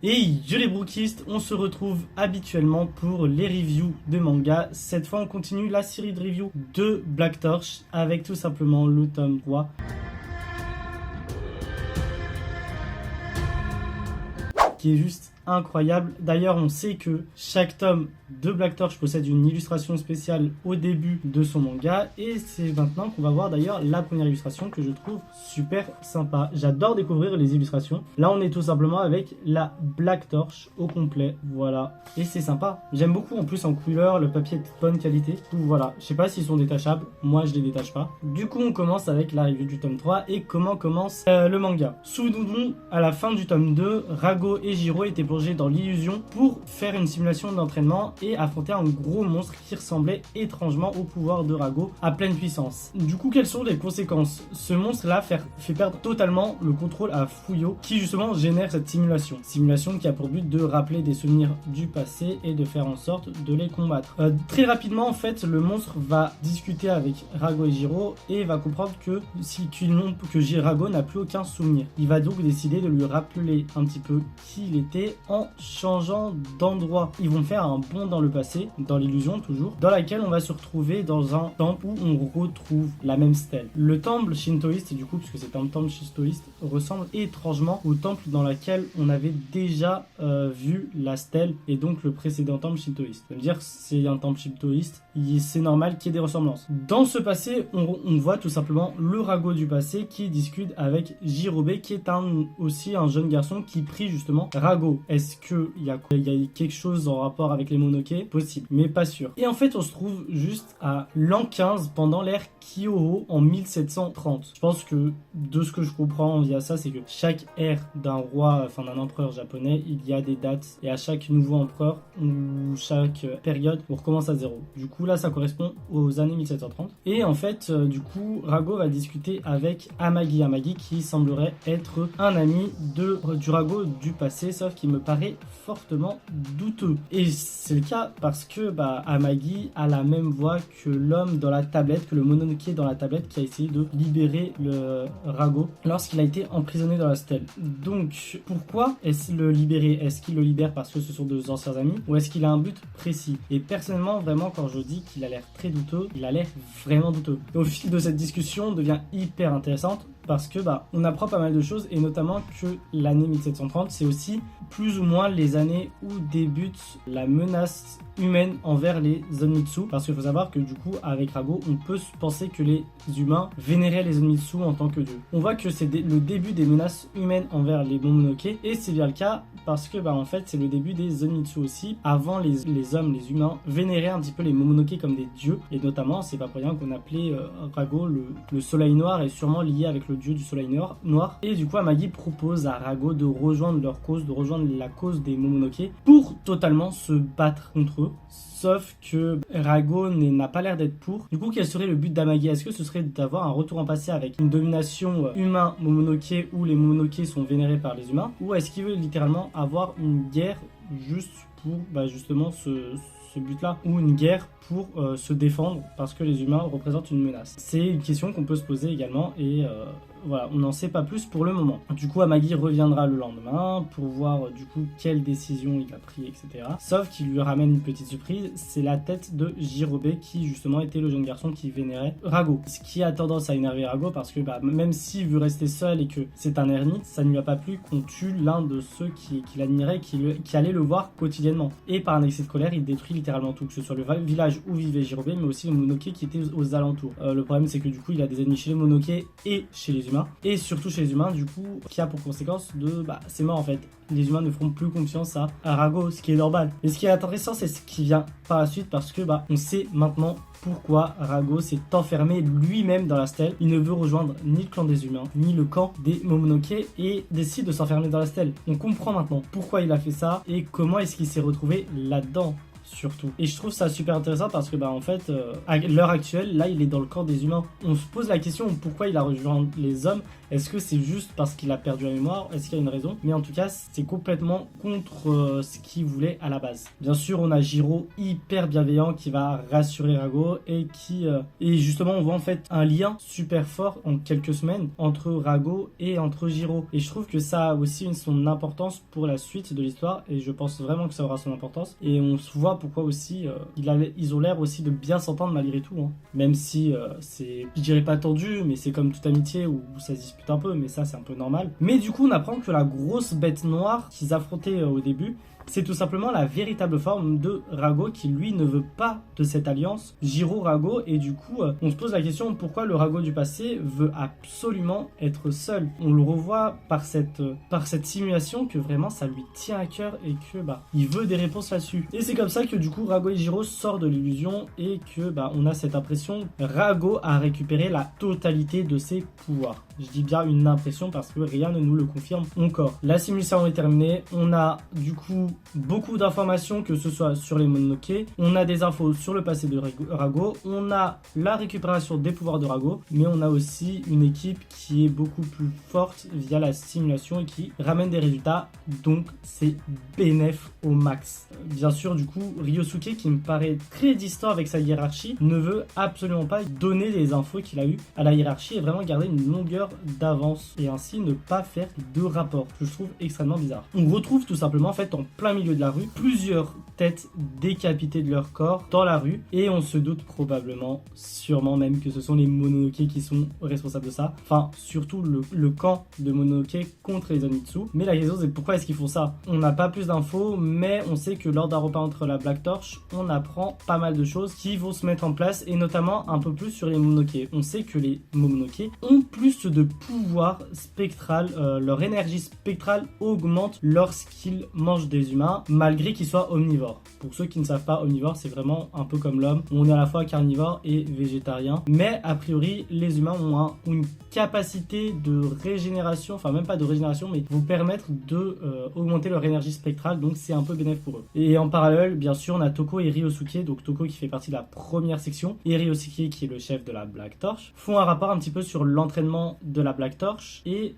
Et yo les brookistes, on se retrouve habituellement pour les reviews de manga. Cette fois on continue la série de reviews de Black Torch avec tout simplement le tome 3. Qui est juste incroyable. D'ailleurs, on sait que chaque tome de Black Torch possède une illustration spéciale au début de son manga. Et c'est maintenant qu'on va voir d'ailleurs la première illustration que je trouve super sympa. J'adore découvrir les illustrations. Là, on est tout simplement avec la Black Torch au complet. Voilà. Et c'est sympa. J'aime beaucoup. En plus, en couleur, le papier est de bonne qualité. Donc voilà. Je sais pas s'ils sont détachables. Moi, je les détache pas. Du coup, on commence avec la review du tome 3 et comment commence le manga. Souvenons-nous, à la fin du tome 2, Rago et Jiro étaient plongés dans l'illusion pour faire une simulation d'entraînement et affronter un gros monstre qui ressemblait étrangement au pouvoir de Rago à pleine puissance. Du coup, quelles sont les conséquences? Ce monstre-là fait perdre totalement le contrôle à Fuyo qui justement génère cette simulation. Simulation qui a pour but de rappeler des souvenirs du passé et de faire en sorte de les combattre. Très rapidement, en fait, le monstre va discuter avec Rago et Jiro et va comprendre que Rago n'a plus aucun souvenir. Il va donc décider de lui rappeler un petit peu qui il était en changeant d'endroit. Ils vont faire un bond dans le passé, dans l'illusion toujours, dans laquelle on va se retrouver dans un temple où on retrouve la même stèle. Le temple shintoïste, du coup, puisque c'est un temple shintoïste, ressemble étrangement au temple dans lequel on avait déjà vu la stèle et donc le précédent temple shintoïste. Ça veut dire c'est un temple shintoïste, c'est normal qu'il y ait des ressemblances. Dans ce passé, on voit tout simplement le Rago du passé qui discute avec Jirobe, qui est aussi un jeune garçon qui prie justement Rago. Est-ce qu'il y a quelque chose en rapport avec les Monoke? Possible, mais pas sûr. Et en fait, on se trouve juste à l'an 15 pendant l'ère Kyoho en 1730. Je pense que de ce que je comprends via ça, c'est que chaque ère d'un roi, enfin d'un empereur japonais, il y a des dates et à chaque nouveau empereur ou chaque période, on recommence à zéro. Du coup, là, ça correspond aux années 1730. Et en fait, du coup, Rago va discuter avec Amagi. Amagi qui semblerait être un ami du Rago du passé, sauf qu'il me paraît fortement douteux. Et c'est le cas parce que Amagi a la même voix que l'homme dans la tablette, que le Mononoke dans la tablette qui a essayé de libérer le Rago lorsqu'il a été emprisonné dans la stèle. Donc pourquoi est-ce le libérer? Est-ce qu'il le libère parce que ce sont deux anciens amis ou est-ce qu'il a un but précis? Et personnellement, vraiment, quand je dis qu'il a l'air très douteux, il a l'air vraiment douteux. Et au fil de cette discussion devient hyper intéressante parce que on apprend pas mal de choses et notamment que l'année 1730 c'est aussi plus ou moins les années où débute la menace humaine envers les Zonmitsu, parce qu'il faut savoir que du coup avec Rago on peut penser que les humains vénéraient les Zonmitsu en tant que dieux. On voit que c'est le début des menaces humaines envers les Momonoke et c'est bien le cas parce que en fait c'est le début des Zonmitsu aussi. Avant les hommes, les humains vénéraient un petit peu les Momonoke comme des dieux et notamment c'est pas pour rien qu'on appelait Rago le soleil noir est sûrement lié avec le dieu du soleil noir. Et du coup Amagi propose à Rago de rejoindre leur cause, de rejoindre la cause des Momonoke pour totalement se battre contre eux. Sauf que Rago n'a pas l'air d'être pour. Du coup, quel serait le but d'Amagi? Est-ce que ce serait d'avoir un retour en passé avec une domination humain-Momonoke où les Momonoke sont vénérés par les humains? Ou est-ce qu'il veut littéralement avoir une guerre juste pour justement ce but-là? Ou une guerre pour se défendre parce que les humains représentent une menace? C'est une question qu'on peut se poser également et voilà, on n'en sait pas plus pour le moment. Du coup, Amagi reviendra le lendemain pour voir du coup quelle décision il a pris, etc. Sauf qu'il lui ramène une petite surprise, c'est la tête de Jirobe qui justement était le jeune garçon qui vénérait Rago. Ce qui a tendance à énerver Rago parce que même s'il veut rester seul et que c'est un ermite, ça ne lui a pas plu qu'on tue l'un de ceux qui l'admiraient, qui allait le voir quotidiennement. Et par un excès de colère, il détruit littéralement tout, que ce soit le village où vivait Jirobe, mais aussi les Momonoke qui étaient aux alentours. Le problème c'est que du coup il a des ennemis chez les Momonoke et chez les humains, et surtout chez les humains, du coup, qui a pour conséquence de c'est mort en fait. Les humains ne feront plus confiance à Rago, ce qui est normal. Mais ce qui est intéressant, c'est ce qui vient par la suite, parce que on sait maintenant pourquoi Rago s'est enfermé lui-même dans la stèle. Il ne veut rejoindre ni le clan des humains, ni le camp des Momonoke, et décide de s'enfermer dans la stèle. On comprend maintenant pourquoi il a fait ça, et comment est-ce qu'il s'est retrouvé là-dedans. Surtout. Et je trouve ça super intéressant parce que en fait, à l'heure actuelle, là, il est dans le camp des humains. On se pose la question pourquoi il a rejoint les hommes Est-ce que c'est juste parce qu'il a perdu la mémoire? Est-ce qu'il y a une raison? Mais en tout cas, c'est complètement contre ce qu'il voulait à la base. Bien sûr, on a Jiro hyper bienveillant qui va rassurer Rago et et justement, on voit en fait un lien super fort en quelques semaines entre Rago et entre Jiro. Et je trouve que ça a aussi son importance pour la suite de l'histoire et je pense vraiment que ça aura son importance. Et on se voit pourquoi aussi ils ont l'air aussi de bien s'entendre malgré tout. Hein. Même si c'est, je dirais pas tendu, mais c'est comme toute amitié où ça se dispute un peu, mais ça c'est un peu normal. Mais du coup, on apprend que la grosse bête noire qu'ils affrontaient au début, c'est tout simplement la véritable forme de Rago qui lui ne veut pas de cette alliance Jiro-Rago et du coup on se pose la question pourquoi le Rago du passé veut absolument être seul. On le revoit par cette simulation que vraiment ça lui tient à cœur et que il veut des réponses là-dessus. Et c'est comme ça que du coup Rago et Jiro sortent de l'illusion et que on a cette impression Rago a récupéré la totalité de ses pouvoirs. Je dis bien une impression parce que rien ne nous le confirme encore. La simulation est terminée, on a du coup beaucoup d'informations que ce soit sur les Mononoke, on a des infos sur le passé de Rago, on a la récupération des pouvoirs de Rago, mais on a aussi une équipe qui est beaucoup plus forte via la simulation et qui ramène des résultats, donc c'est bénéf au max. Bien sûr du coup Ryosuke qui me paraît très distant avec sa hiérarchie ne veut absolument pas donner les infos qu'il a eues à la hiérarchie et vraiment garder une longueur d'avance et ainsi ne pas faire de rapport, que je trouve extrêmement bizarre. On retrouve tout simplement en fait en plein milieu de la rue plusieurs têtes décapitées de leur corps dans la rue et on se doute probablement, sûrement même que ce sont les Mononoke qui sont responsables de ça, enfin surtout le camp de Mononoke contre les Onitsu. Mais la question c'est pourquoi est-ce qu'ils font ça? On n'a pas plus d'infos, mais on sait que lors d'un repas entre la Black Torch on apprend pas mal de choses qui vont se mettre en place et notamment un peu plus sur les Mononoke. On sait que les Mononoke ont plus de pouvoir spectral, leur énergie spectrale augmente lorsqu'ils mangent des humains malgré qu'ils soient omnivores. Pour ceux qui ne savent pas, omnivore c'est vraiment un peu comme l'homme, on est à la fois carnivore et végétarien, mais a priori les humains ont une capacité de régénération, enfin même pas de régénération, mais vous permettre de augmenter leur énergie spectrale, donc c'est un peu bénéfique pour eux. Et en parallèle, bien sûr, on a Toko et Ryosuke, donc Toko qui fait partie de la première section et Ryosuke qui est le chef de la Black Torch, font un rapport un petit peu sur l'entraînement de la Black Torch et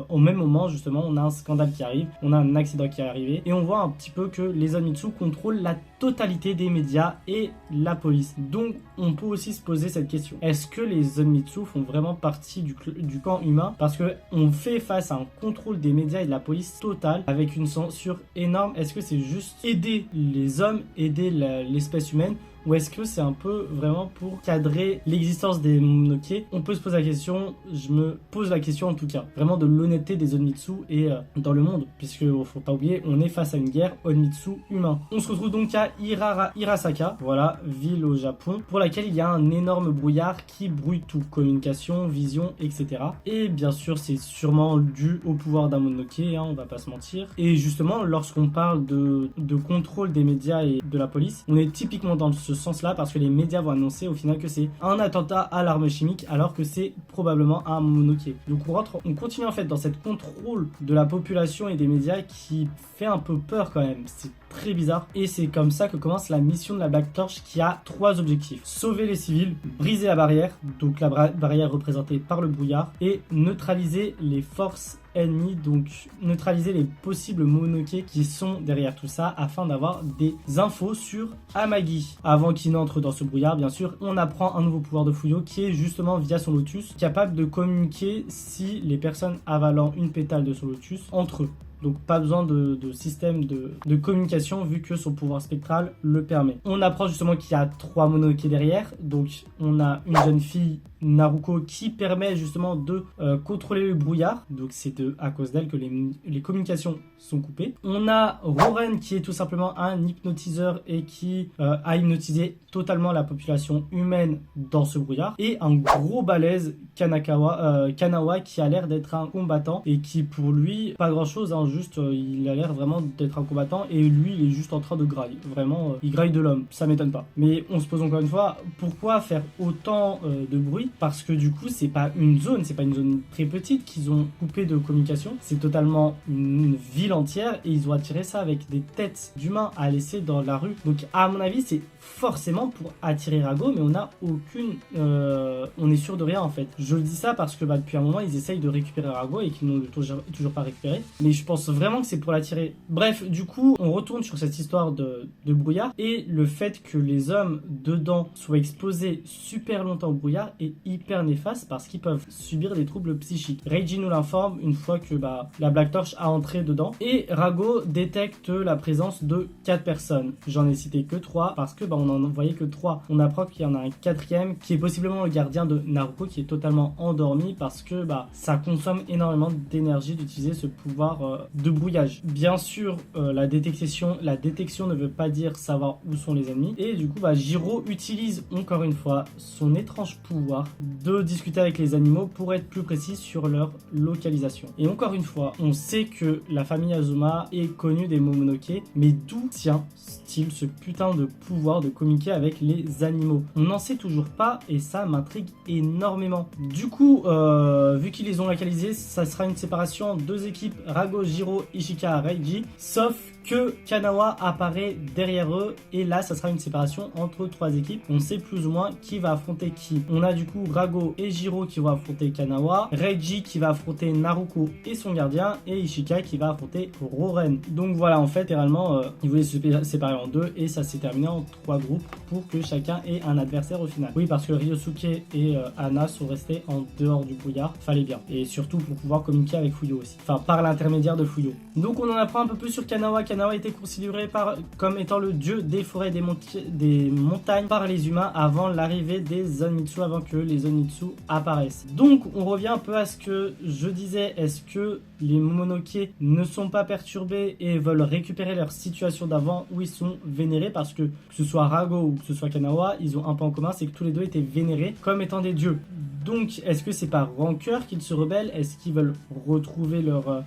au même moment justement on a un scandale qui arrive, on a un accident qui est arrivé et on voit un petit peu que les Onitsu contrôlent la totalité des médias et la police. Donc on peut aussi se poser cette question. Est-ce que les Zenmitsu font vraiment partie du camp humain? Parce que on fait face à un contrôle des médias et de la police totale avec une censure énorme. Est-ce que c'est juste aider les hommes, aider l'espèce humaine? Ou est-ce que c'est un peu vraiment pour cadrer l'existence des Mononoke? On peut se poser la question, je me pose la question en tout cas, vraiment de l'honnêteté des Onitsu et dans le monde, puisque faut pas oublier, on est face à une guerre Onitsu humain. On se retrouve donc à Hirasaka, voilà, ville au Japon, pour laquelle il y a un énorme brouillard qui brouille tout, communication, vision, etc. Et bien sûr, c'est sûrement dû au pouvoir d'un Mononoke, hein, on va pas se mentir. Et justement, lorsqu'on parle de contrôle des médias et de la police, on est typiquement dans ce sens-là parce que les médias vont annoncer au final que c'est un attentat à l'arme chimique alors que c'est probablement un Mononoke. Donc on continue en fait dans cette contrôle de la population et des médias qui fait un peu peur quand même. C'est très bizarre et c'est comme ça que commence la mission de la Black Torch qui a 3 objectifs: sauver les civils, briser la barrière, donc la barrière représentée par le brouillard, et neutraliser les forces ennemies, donc neutraliser les possibles Mononoke qui sont derrière tout ça afin d'avoir des infos sur Amagi. Avant qu'il n'entre dans ce brouillard, bien sûr, on apprend un nouveau pouvoir de Fuyo qui est justement via son lotus capable de communiquer si les personnes avalant une pétale de son lotus entre eux. Donc pas besoin de système de communication vu que son pouvoir spectral le permet. On apprend justement qu'il y a 3 Mononoke derrière. Donc on a une jeune fille, Naruko, qui permet justement de contrôler le brouillard. Donc c'est à cause d'elle que les communications sont coupées. On a Roren qui est tout simplement un hypnotiseur et qui a hypnotisé totalement la population humaine dans ce brouillard. Et un gros balèze, Kanawa, qui a l'air d'être un combattant et qui pour lui, pas grand chose, hein, juste, il a l'air vraiment d'être un combattant et lui, il est juste en train de grailler. Vraiment, il graille de l'homme, ça m'étonne pas. Mais on se pose encore une fois, pourquoi faire autant de bruit? Parce que du coup, c'est pas une zone très petite qu'ils ont coupé de communication. C'est totalement une ville entière et ils ont attiré ça avec des têtes d'humains à laisser dans la rue. Donc, à mon avis, c'est forcément pour attirer Rago, mais on a aucune... on est sûr de rien en fait. Je le dis ça parce que depuis un moment, ils essayent de récupérer Rago et qu'ils n'ont toujours pas récupéré. Mais je pense vraiment que c'est pour l'attirer. Bref, du coup, on retourne sur cette histoire de brouillard et le fait que les hommes dedans soient exposés super longtemps au brouillard est hyper néfaste parce qu'ils peuvent subir des troubles psychiques. Reiji nous l'informe une fois que la Black Torch a entré dedans et Rago détecte la présence de 4 personnes. J'en ai cité que 3 parce que on en voyait que 3. On apprend qu'il y en a un 4e qui est possiblement le gardien de Naruko qui est totalement endormi parce que ça consomme énormément d'énergie d'utiliser ce pouvoir de brouillage. Bien sûr, la détection ne veut pas dire savoir où sont les ennemis et du coup Jiro utilise encore une fois son étrange pouvoir de discuter avec les animaux pour être plus précis sur leur localisation. Et encore une fois, on sait que la famille Azuma est connue des Momonoke, mais d'où tient-il ce putain de pouvoir de communiquer avec les animaux? On n'en sait toujours pas et ça m'intrigue énormément. Du coup, vu qu'ils les ont localisés, ça sera une séparation en 2 équipes, Rago, Jiro, Ishika, Reiji, sauf que Kanawa apparaît derrière eux et là ça sera une séparation entre 3 équipes. On sait plus ou moins qui va affronter qui. On a du coup Rago et Jiro qui vont affronter Kanawa, Reiji qui va affronter Naruko et son gardien et Ishika qui va affronter Roren. Donc voilà, en fait littéralement ils voulaient se séparer en 2 et ça s'est terminé en 3 groupes pour que chacun ait un adversaire au final. Oui, parce que Ryosuke et Ana sont restés en dehors du brouillard, fallait bien. Et surtout pour pouvoir communiquer avec Fuyo aussi. Enfin par l'intermédiaire de Fuyo. Donc on en apprend un peu plus sur Kanawa. Kanawa était considéré comme étant le dieu des forêts des montagnes par les humains avant l'arrivée des Zanmitsu, avant que les Zanmitsu apparaissent. Donc on revient un peu à ce que je disais, est-ce que les Momonoke ne sont pas perturbés et veulent récupérer leur situation d'avant où ils sont vénérés? Parce que ce soit Rago ou que ce soit Kanawa, ils ont un point en commun, c'est que tous les deux étaient vénérés comme étant des dieux. Donc, est-ce que c'est par rancœur qu'ils se rebellent? Est-ce qu'ils veulent retrouver leur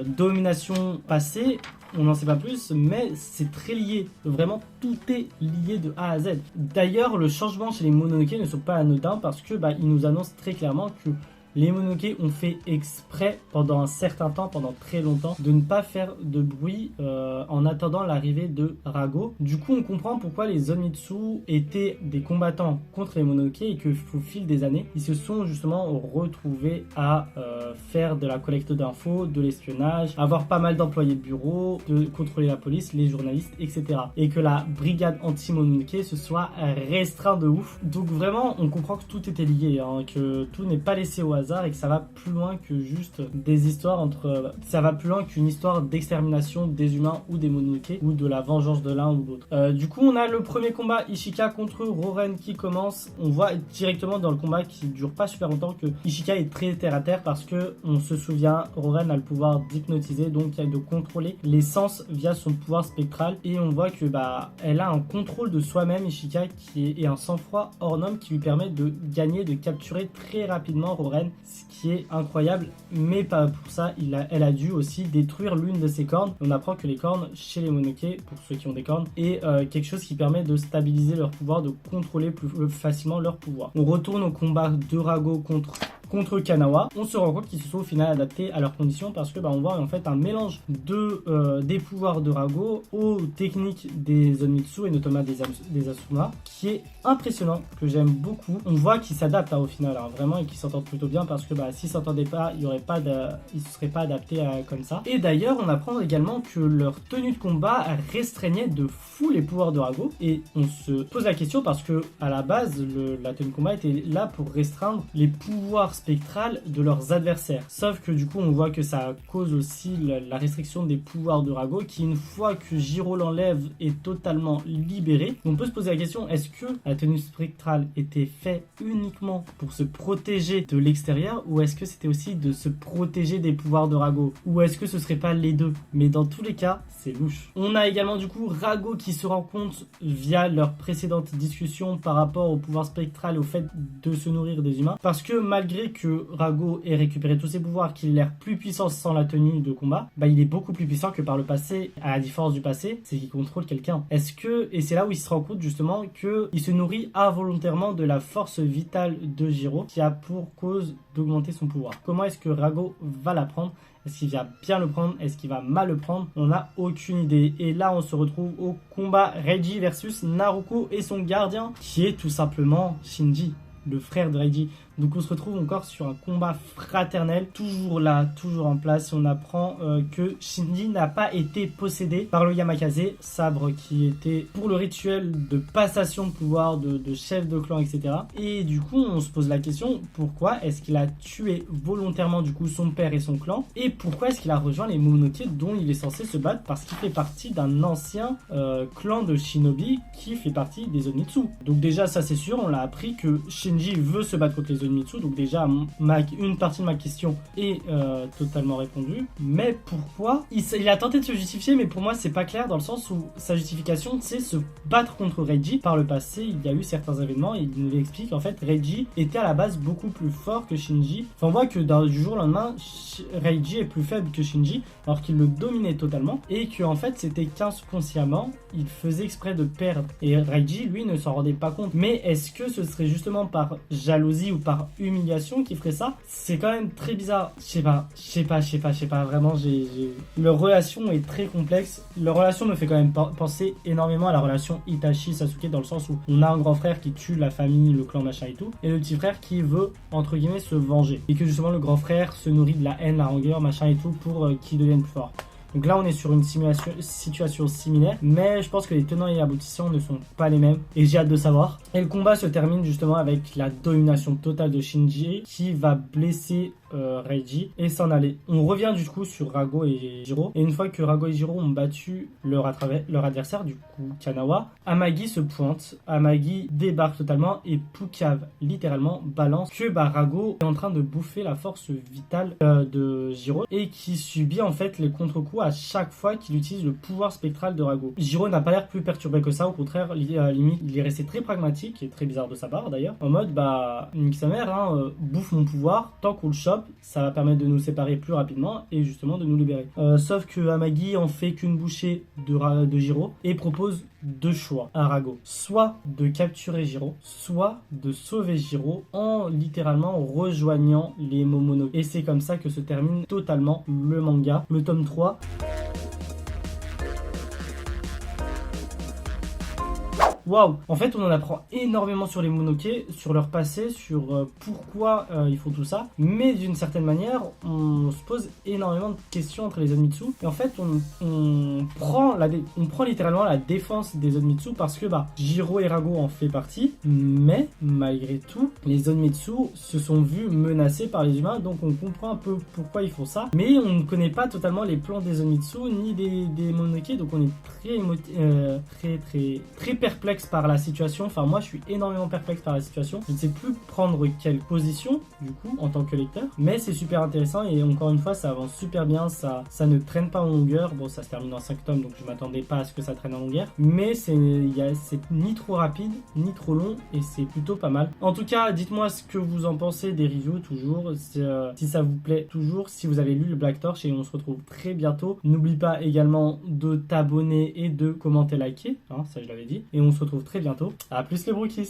domination passée? On n'en sait pas plus, mais c'est très lié. Vraiment, tout est lié de A à Z. D'ailleurs, le changement chez les Momonoke ne sont pas anodins parce que ils nous annoncent très clairement que les Momonoke ont fait exprès pendant un certain temps, pendant très longtemps, de ne pas faire de bruit en attendant l'arrivée de Rago. Du coup, on comprend pourquoi les Zanmitsu étaient des combattants contre les Momonoke et qu'au fil des années, ils se sont justement retrouvés à faire de la collecte d'infos, de l'espionnage, avoir pas mal d'employés de bureau, de contrôler la police, les journalistes, etc. Et que la brigade anti-Momonoke se soit restreinte de ouf. Donc vraiment, on comprend que tout était lié, que tout n'est pas laissé au hasard et que ça va plus loin que juste des histoires ça va plus loin qu'une histoire d'extermination des humains ou des Momonoke ou de la vengeance de l'un ou de l'autre. Du coup, on a le premier combat Ishika contre Roren qui commence. On voit directement dans le combat qui dure pas super longtemps que Ishika est très terre à terre parce que on se souvient, Roren a le pouvoir d'hypnotiser, donc de contrôler les sens via son pouvoir spectral et on voit que elle a un contrôle de soi-même, Ishika, et un sang-froid hors norme qui lui permet de gagner, de capturer très rapidement Roren, ce qui est incroyable, mais pas pour ça, elle a dû aussi détruire l'une de ses cornes. On apprend que les cornes chez les Momonoke, pour ceux qui ont des cornes, est quelque chose qui permet de stabiliser leur pouvoir, de contrôler plus facilement leur pouvoir. On retourne au combat de Rago contre Kanawa. On se rend compte qu'ils se sont au final adaptés à leurs conditions parce que on voit en fait un mélange des pouvoirs de Rago aux techniques des Zanmitsu et notamment des Asuma qui est impressionnant, que j'aime beaucoup. On voit qu'ils s'adaptent au final, vraiment, et qu'ils s'entendent plutôt bien parce que s'ils s'entendaient pas, ils se seraient pas adaptés comme ça. Et d'ailleurs, on apprend également que leur tenue de combat restreignait de fou les pouvoirs de Rago et on se pose la question parce que à la base, la tenue de combat était là pour restreindre les pouvoirs spectrales de leurs adversaires. Sauf que du coup, on voit que ça cause aussi la restriction des pouvoirs de Rago qui, une fois que Jiro l'enlève, est totalement libéré. On peut se poser la question, est-ce que la tenue spectrale était faite uniquement pour se protéger de l'extérieur ou est-ce que c'était aussi de se protéger des pouvoirs de Rago? Ou est-ce que ce serait pas les deux? Mais dans tous les cas, c'est louche. On a également du coup Rago qui se rend compte via leur précédente discussion par rapport au pouvoir spectral et au fait de se nourrir des humains parce que malgré fait que Rago ait récupéré tous ses pouvoirs, qu'il ait l'air plus puissant sans la tenue de combat, bah il est beaucoup plus puissant que par le passé. À la différence du passé, c'est qu'il contrôle quelqu'un. Est-ce que, et c'est là où il se rend compte justement qu'il se nourrit involontairement de la force vitale de Giro, qui a pour cause d'augmenter son pouvoir. Comment est-ce que Rago va la prendre? Est-ce qu'il va bien le prendre? Est-ce qu'il va mal le prendre? On n'a aucune idée. Et là, on se retrouve au combat Reiji versus Naruko et son gardien, qui est tout simplement Shinji, le frère de Reiji. Donc on se retrouve encore sur un combat fraternel, toujours là, toujours en place. On apprend que Shinji n'a pas été possédé par le Yamakaze, sabre qui était pour le rituel de passation de pouvoir de chef de clan, etc. Et du coup, on se pose la question, pourquoi est-ce qu'il a tué volontairement du coup son père et son clan? Et pourquoi est-ce qu'il a rejoint les Momonoke dont il est censé se battre? Parce qu'il fait partie d'un ancien clan de shinobi qui fait partie des Zenitsu. Donc déjà, ça c'est sûr, on l'a appris que Shinji veut se battre contre les Zenitsu. Donc déjà, une partie de ma question est totalement répondue. Mais pourquoi il a tenté de se justifier, mais pour moi, c'est pas clair dans le sens où sa justification, c'est se battre contre Reiji. Par le passé, il y a eu certains événements et il nous explique en fait, Reiji était à la base beaucoup plus fort que Shinji. Enfin, on voit que du jour au lendemain, Reiji est plus faible que Shinji, alors qu'il le dominait totalement et que en fait, c'était qu'inconsciemment, il faisait exprès de perdre. Et Reiji, lui, ne s'en rendait pas compte. Mais est-ce que ce serait justement par jalousie ou par humiliation qui ferait ça? C'est quand même très bizarre. Je sais pas. Vraiment, leur relation est très complexe. Leur relation me fait quand même penser énormément à la relation Itachi-Sasuke, dans le sens où on a un grand frère qui tue la famille, le clan, machin et tout, et le petit frère qui veut, entre guillemets, se venger. Et que justement, le grand frère se nourrit de la haine, la rancœur, machin et tout, pour qu'il devienne plus fort. Donc là, on est sur une situation similaire, mais je pense que les tenants et aboutissants ne sont pas les mêmes, et j'ai hâte de savoir. Et le combat se termine justement avec la domination totale de Shinji, qui va blesser Reiji et s'en aller. On revient du coup sur Rago et Jiro, et une fois que Rago et Jiro ont battu leur adversaire, du coup Kanawa, Amagi se pointe, Amagi débarque totalement, et Pukav littéralement balance que Rago est en train de bouffer la force vitale de Jiro, et qui subit en fait les contre-coups à chaque fois qu'il utilise le pouvoir spectral de Rago. Jiro n'a pas l'air plus perturbé que ça, au contraire, limite il est resté très pragmatique, et très bizarre de sa part d'ailleurs, en mode nique sa mère, bouffe mon pouvoir, tant qu'on le chope, ça va permettre de nous séparer plus rapidement et justement de nous libérer. Sauf que Amagi en fait qu'une bouchée de Jiro et propose deux choix à Rago. Soit de capturer Jiro, soit de sauver Jiro en littéralement rejoignant les Momonoke. Et c'est comme ça que se termine totalement le manga. Le tome 3. Waouh! En fait, on en apprend énormément sur les Momonoke, sur leur passé, sur pourquoi ils font tout ça. Mais d'une certaine manière, on se pose énormément de questions entre les Zenitsu. Et en fait, on prend littéralement la défense des Zenitsu parce que Jiro et Rago en fait partie. Mais malgré tout, les Zenitsu se sont vus menacés par les humains. Donc on comprend un peu pourquoi ils font ça. Mais on ne connaît pas totalement les plans des Zenitsu ni des Momonoke. Donc on est très perplexe par la situation. Enfin, moi je suis énormément perplexe par la situation. Je ne sais plus prendre quelle position du coup en tant que lecteur, mais c'est super intéressant et encore une fois ça avance super bien, ça ne traîne pas en longueur. Bon, ça se termine en 5 tomes donc je m'attendais pas à ce que ça traîne en longueur, mais c'est ni trop rapide ni trop long et c'est plutôt pas mal. En tout cas, dites-moi ce que vous en pensez des reviews toujours, si ça vous plaît toujours, si vous avez lu le Black Torch, et on se retrouve très bientôt. N'oublie pas également de t'abonner et de commenter, liker, ça je l'avais dit, et on se retrouve très bientôt. À plus les brokis.